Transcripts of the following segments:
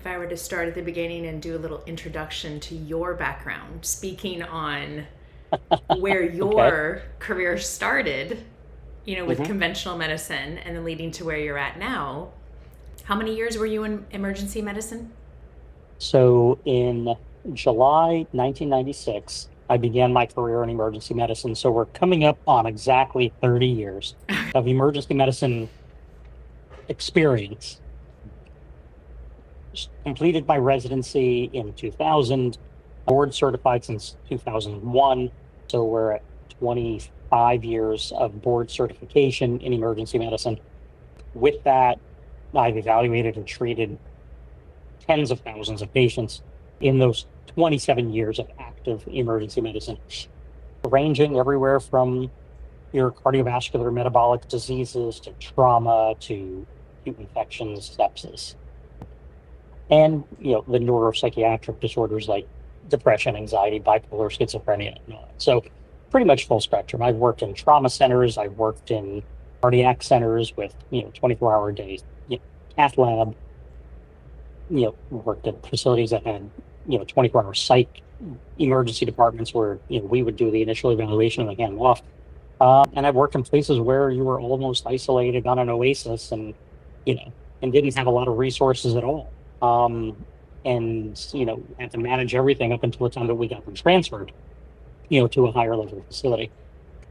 if I were to start at the beginning and do a little introduction to your background, speaking on where Okay. your career started, with hmm conventional medicine and then leading to where you're at now, how many years were you in emergency medicine? So in July 1996, I began my career in emergency medicine. So we're coming up on exactly 30 years of emergency medicine experience. Completed my residency in 2000, board certified since 2001. So we're at 25 years of board certification in emergency medicine. With that, I've evaluated and treated tens of thousands of patients in those 27 years of active emergency medicine, ranging everywhere from your cardiovascular metabolic diseases to trauma to acute infections, sepsis, and the neuropsychiatric disorders like depression, anxiety, bipolar, schizophrenia, and all that. So pretty much full spectrum. I've worked in trauma centers, I've worked in cardiac centers with 24-hour days, cath lab, worked at facilities that had 24-hour psych emergency departments where we would do the initial evaluation and hand them off. And I've worked in places where you were almost isolated on an oasis you know, and didn't have a lot of resources at all. And had to manage everything up until the time that we got them transferred, to a higher level facility.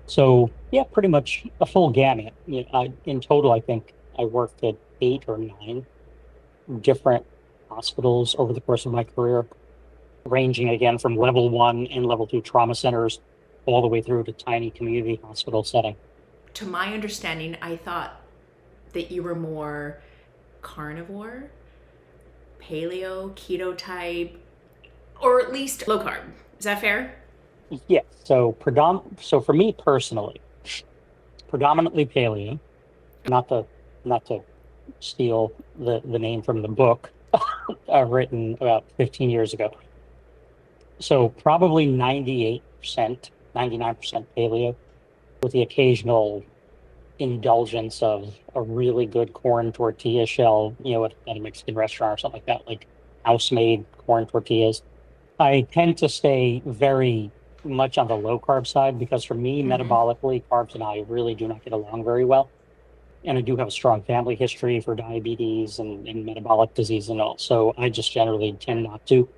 So yeah, pretty much a full gamut. In total, I think I worked at 8 or 9 different hospitals over the course of my career, ranging again from level 1 and level 2 trauma centers all the way through to tiny community hospital setting. To my understanding, I thought that you were more carnivore, paleo, keto type, or at least low carb. Is that fair? Yeah. So for me personally, predominantly paleo, not to steal the name from the book written about 15 years ago. So probably 98%, 99% paleo, with the occasional indulgence of a really good corn tortilla shell, at a Mexican restaurant or something like that, like house-made corn tortillas. I tend to stay very much on the low carb side because for me, Mm-hmm. metabolically, carbs and I really do not get along very well. And I do have a strong family history for diabetes and metabolic disease and all. So I just generally tend not to.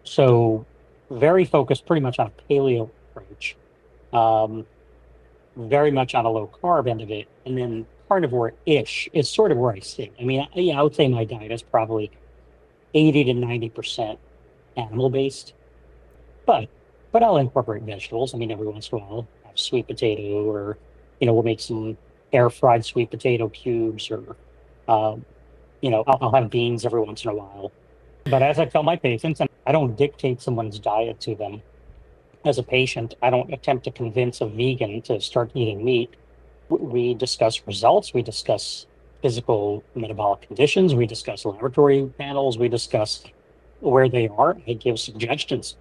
So very focused pretty much on a paleo approach, um, very much on a low carb end of it. And then carnivore-ish is sort of where I sit. I mean, I would say my diet is probably 80 to 90% animal based, but I'll incorporate vegetables. I mean, every once in a while, I'll have sweet potato or, we'll make some air fried sweet potato cubes or, um, I'll have beans every once in a while. But as I tell my patients, and I don't dictate someone's diet to them. As a patient, I don't attempt to convince a vegan to start eating meat. We discuss results, we discuss physical metabolic conditions, we discuss laboratory panels, we discuss where they are. I give suggestions.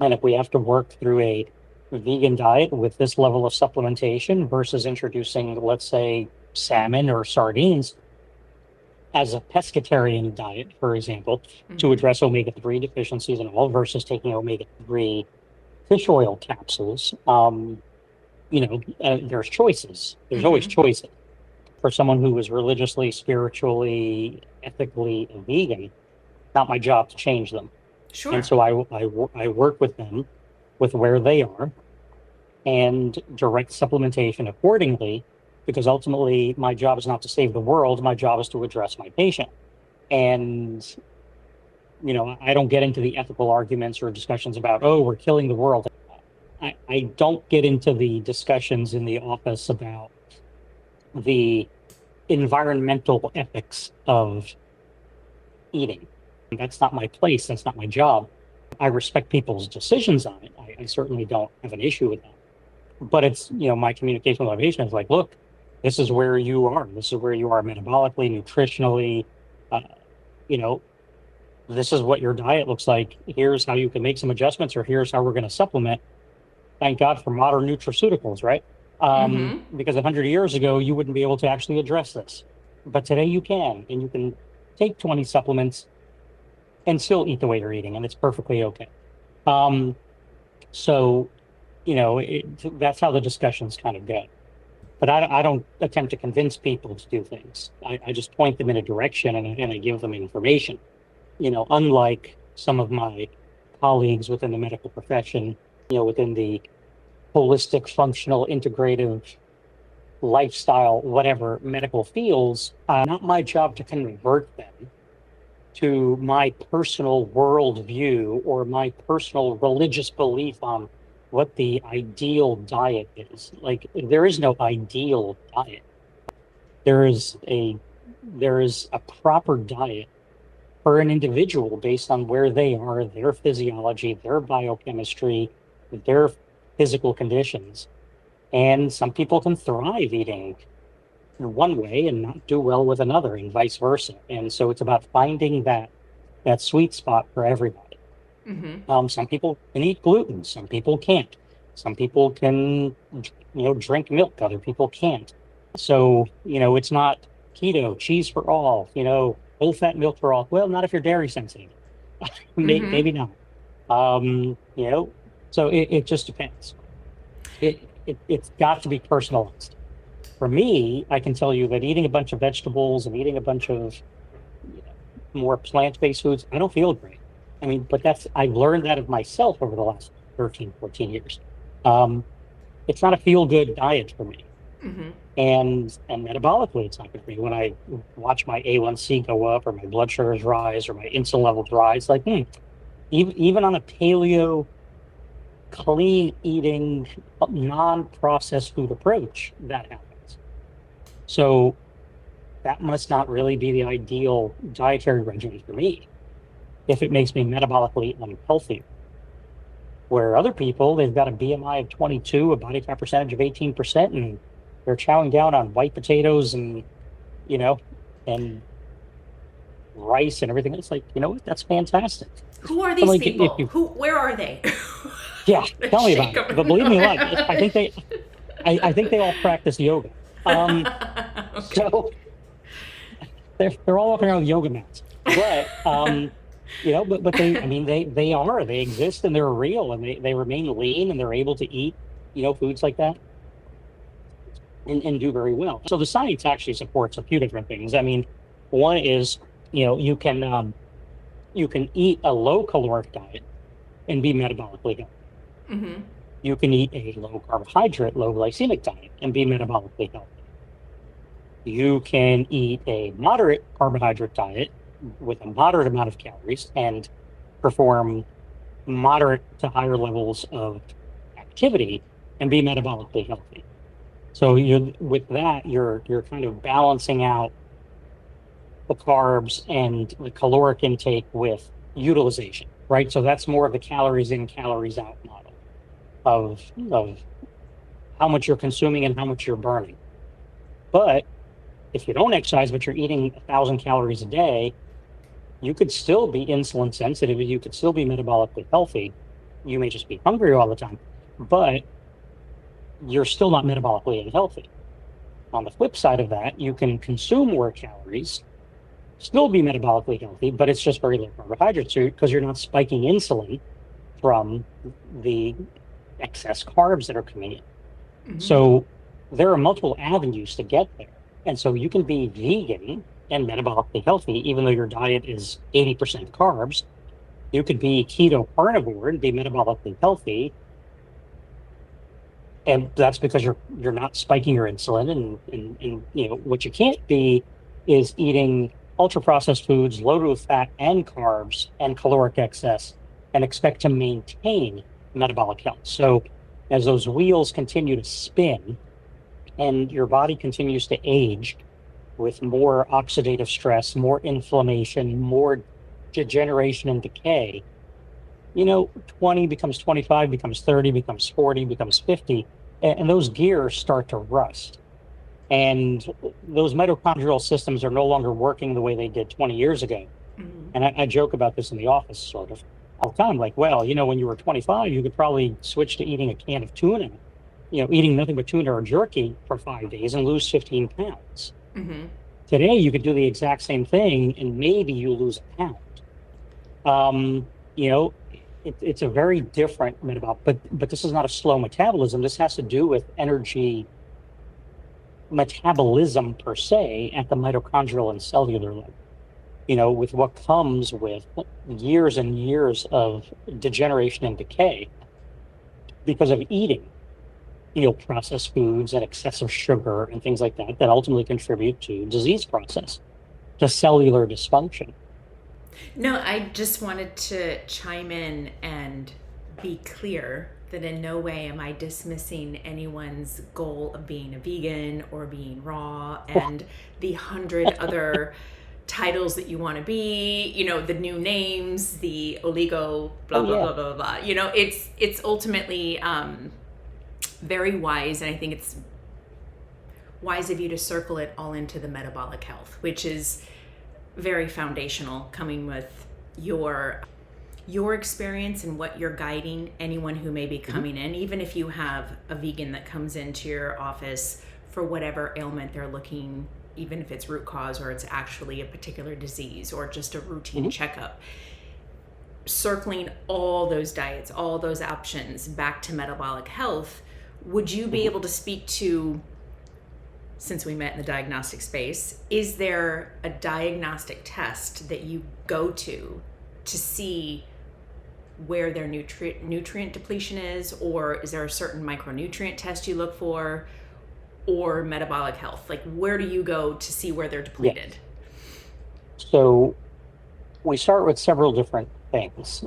And if we have to work through a vegan diet with this level of supplementation versus introducing, let's say, salmon or sardines as a pescatarian diet, for example, to Mm-hmm. address omega-3 deficiencies and all versus taking omega-3 fish oil capsules, there's choices. There's always Mm-hmm. choices. For someone who is religiously, spiritually, ethically a vegan, not my job to change them. And Sure. so I work with them with where they are and direct supplementation accordingly, because ultimately my job is not to save the world. My job is to address my patient. And, I don't get into the ethical arguments or discussions about, oh, we're killing the world. I don't get into the discussions in the office about the environmental ethics of eating. That's not my place. That's not my job. I respect people's decisions on it. I certainly don't have an issue with that. But it's, my communication with my patient is like, look, this is where you are. This is where you are metabolically, nutritionally. Uh, you know, this is what your diet looks like. Here's how you can make some adjustments, or here's how we're going to supplement. Thank God for modern nutraceuticals, right? Mm-hmm. Because 100 years ago, you wouldn't be able to actually address this. But today you can, and you can take 20 supplements and still eat the way you're eating, and it's perfectly okay. Um, so, that's how the discussions kind of go. But I don't attempt to convince people to do things. I just point them in a direction, and I give them information. Unlike some of my colleagues within the medical profession, within the holistic, functional, integrative, lifestyle, whatever medical fields, not my job to convert them to my personal worldview or my personal religious belief on what the ideal diet is. Like, there is no ideal diet. There is a proper diet for an individual based on where they are, their physiology, their biochemistry, their physical conditions. And some people can thrive eating in one way and not do well with another, and vice versa. And so it's about finding that sweet spot for everybody. Some people can eat gluten, some people can't. Some people can, drink milk, other people can't. So, it's not keto, cheese for all, full fat milk for all. Well, not if you're dairy sensitive. Maybe not. So it just depends. It's got to be personalized. For me, I can tell you that eating a bunch of vegetables and eating a bunch of more plant-based foods, I don't feel great. I mean, but I've learned that of myself over the last 13, 14 years. It's not a feel-good diet for me. And metabolically, it's not good for me. When I watch my A1C go up, or my blood sugars rise, or my insulin levels rise, like, even on a paleo, clean eating, non-processed food approach, that happens. So that must not really be the ideal dietary regimen for me if it makes me metabolically unhealthy. Where other people, they've got a BMI of 22, a body fat percentage of 18%, and they're chowing down on white potatoes and, and rice and everything. It's like, what? That's fantastic. Who are these people? Where are they? Yeah, tell me about it. But believe me, I think they all practice yoga. Okay. So they're all walking around with yoga mats. But but they exist, and they're real, and they remain lean, and they're able to eat, foods like that and do very well. So the science actually supports a few different things. I mean, one is, you can eat a low caloric diet and be metabolically healthy. You can eat a low carbohydrate, low glycemic diet and be metabolically healthy. You can eat a moderate carbohydrate diet with a moderate amount of calories and perform moderate to higher levels of activity and be metabolically healthy. So you're kind of balancing out the carbs and the caloric intake with utilization, right? So that's more of the calories in, calories out model of how much you're consuming and how much you're burning. But if you don't exercise, but you're eating 1,000 calories a day, you could still be insulin sensitive, you could still be metabolically healthy. You may just be hungry all the time, but you're still not metabolically unhealthy. On the flip side of that, you can consume more calories, still be metabolically healthy, but it's just very low carbohydrates because you're not spiking insulin from the excess carbs that are coming in. So there are multiple avenues to get there. And so you can be vegan and metabolically healthy, even though your diet is 80% carbs. You could be keto carnivore and be metabolically healthy. And that's because you're not spiking your insulin. And what you can't be is eating ultra processed foods loaded with fat and carbs and caloric excess and expect to maintain metabolic health. So as those wheels continue to spin and your body continues to age with more oxidative stress, more inflammation, more degeneration and decay, 20 becomes 25, becomes 30, becomes 40, becomes 50, and those gears start to rust. And those mitochondrial systems are no longer working the way they did 20 years ago. And I joke about this in the office sort of all the time, like, well, when you were 25, you could probably switch to eating a can of tuna, eating nothing but tuna or jerky for 5 days and lose 15 pounds. Today, you could do the exact same thing and maybe you lose a pound. Um, you know, it's a very different metabolic, but this is not a slow metabolism. This has to do with energy metabolism per se at the mitochondrial and cellular level. With what comes with years and years of degeneration and decay because of eating, processed foods and excessive sugar and things like that ultimately contribute to disease process, to cellular dysfunction. No, I just wanted to chime in and be clear that in no way am I dismissing anyone's goal of being a vegan or being raw and the 100 other titles that you want to be, the new names, the oligo, blah, Oh blah, yeah. blah, blah, blah. It's ultimately very wise, and I think it's wise of you to circle it all into the metabolic health, which is very foundational, coming with your experience and what you're guiding anyone who may be coming in, even if you have a vegan that comes into your office for whatever ailment they're looking, even if it's root cause or it's actually a particular disease or just a routine checkup. Circling all those diets, all those options back to metabolic health, would you be able to speak to, since we met in the diagnostic space, is there a diagnostic test that you go to see where their nutrient depletion is, or is there a certain micronutrient test you look for, or metabolic health? Like, where do you go to see where they're depleted? Yes. So we start with several different things.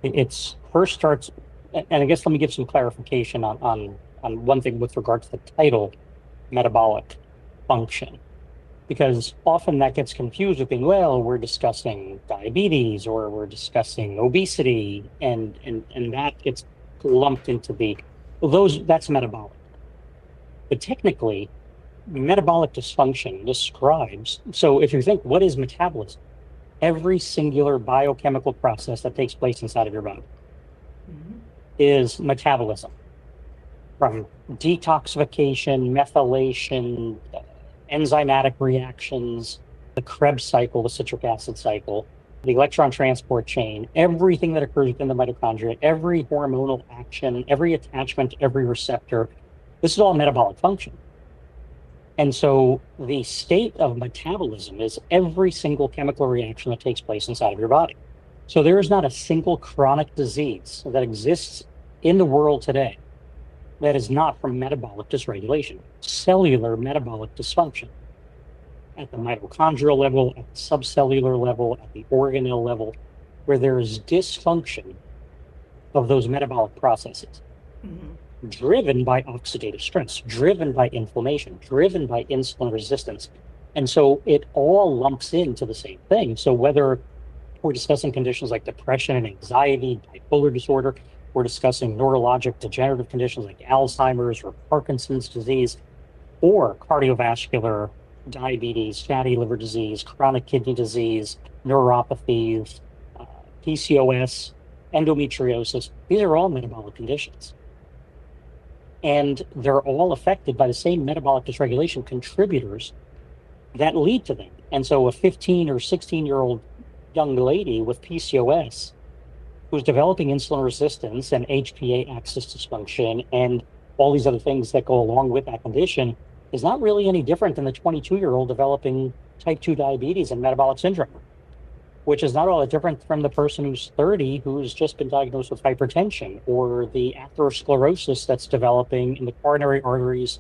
It's first starts, and I guess let me give some clarification on one thing with regard to the title metabolic function, because often that gets confused with being, well, we're discussing diabetes or we're discussing obesity, and that gets lumped into that's metabolic. But technically, metabolic dysfunction describes, so if you think, what is metabolism? Every singular biochemical process that takes place inside of your body is metabolism. From detoxification, methylation, enzymatic reactions, the Krebs cycle, the citric acid cycle, the electron transport chain, everything that occurs within the mitochondria, every hormonal action, every attachment, every receptor, this is all metabolic function. And so the state of metabolism is every single chemical reaction that takes place inside of your body. So there is not a single chronic disease that exists in the world today that is not from metabolic dysregulation, cellular metabolic dysfunction at the mitochondrial level, at the subcellular level, at the organelle level, where there is dysfunction of those metabolic processes, driven by oxidative stress, driven by inflammation, driven by insulin resistance. And so it all lumps into the same thing. So whether we're discussing conditions like depression and anxiety, bipolar disorder, we're discussing neurologic degenerative conditions like Alzheimer's or Parkinson's disease, or cardiovascular, diabetes, fatty liver disease, chronic kidney disease, neuropathies, PCOS, endometriosis. These are all metabolic conditions. And they're all affected by the same metabolic dysregulation contributors that lead to them. And so a 15 or 16-year-old young lady with PCOS who's developing insulin resistance and HPA axis dysfunction and all these other things that go along with that condition is not really any different than the 22-year-old developing type 2 diabetes and metabolic syndrome, which is not all that different from the person who's 30 who's just been diagnosed with hypertension, or the atherosclerosis that's developing in the coronary arteries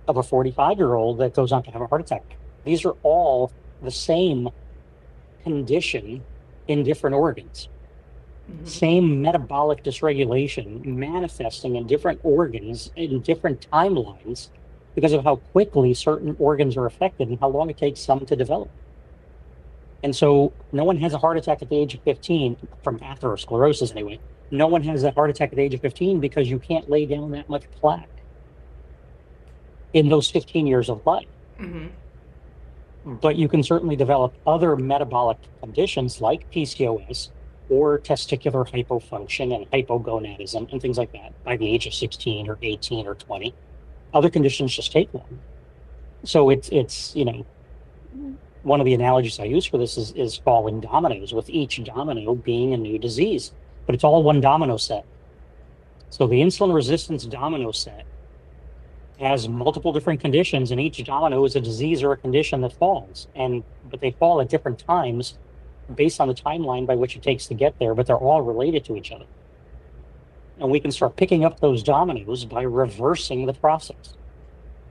of a 45-year-old that goes on to have a heart attack. These are all the same condition in different organs. Same metabolic dysregulation manifesting in different organs in different timelines because of how quickly certain organs are affected and how long it takes some to develop. And so no one has a heart attack at the age of 15, from atherosclerosis anyway. No one has a heart attack at the age of 15 because you can't lay down that much plaque in those 15 years of life. But you can certainly develop other metabolic conditions like PCOS or testicular hypofunction and hypogonadism and things like that by the age of 16 or 18 or 20. Other conditions just take long. So it's one of the analogies I use for this is falling dominoes, with each domino being a new disease, but it's all one domino set. So the insulin resistance domino set has multiple different conditions, and each domino is a disease or a condition that falls. But they fall at different times based on the timeline by which it takes to get there, but they're all related to each other. And we can start picking up those dominoes by reversing the process,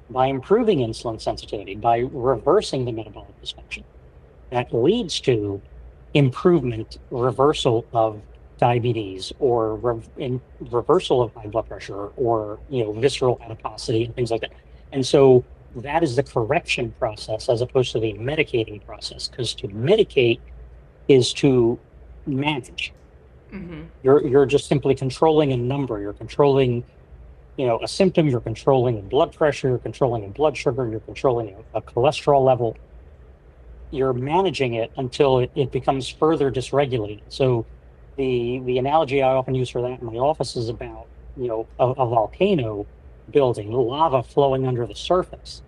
by improving insulin sensitivity, by reversing the metabolic dysfunction. That leads to improvement, reversal of diabetes, or reversal of high blood pressure, or visceral adiposity and things like that. And so that is the correction process as opposed to the medicating process, because to medicate is to manage. Mm-hmm. You're just simply controlling a number. You're controlling a symptom. You're controlling a blood pressure. You're controlling a blood sugar. You're controlling a cholesterol level. You're managing it until it becomes further dysregulated. So the analogy I often use for that in my office is about a volcano building, lava flowing under the surface,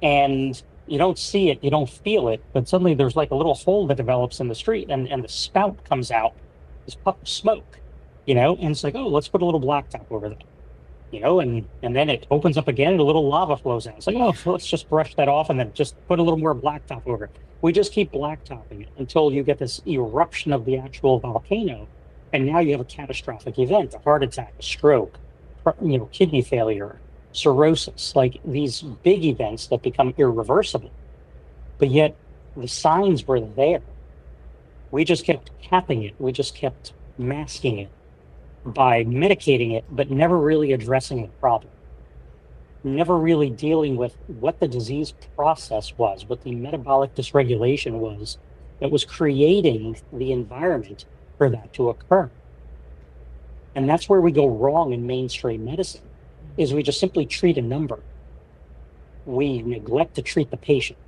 and you don't see it, you don't feel it, but suddenly there's like a little hole that develops in the street, and the spout comes out, this puff of smoke, and it's like, oh, let's put a little blacktop over that. And then it opens up again and a little lava flows out. It's like, oh, so let's just brush that off and then just put a little more blacktop over it. We just keep blacktopping it until you get this eruption of the actual volcano. And now you have a catastrophic event, a heart attack, a stroke, kidney failure, cirrhosis, like these big events that become irreversible. But yet the signs were there. We just kept capping it. We just kept masking it by medicating it, but never really addressing the problem, never really dealing with what the disease process was, what the metabolic dysregulation was that was creating the environment for that to occur. And that's where we go wrong in mainstream medicine, is we just simply treat a number. We neglect to treat the patient,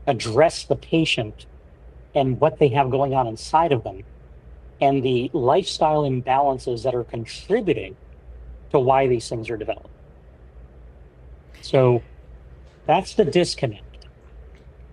address the patient and what they have going on inside of them, and the lifestyle imbalances that are contributing to why these things are developed. So that's the disconnect.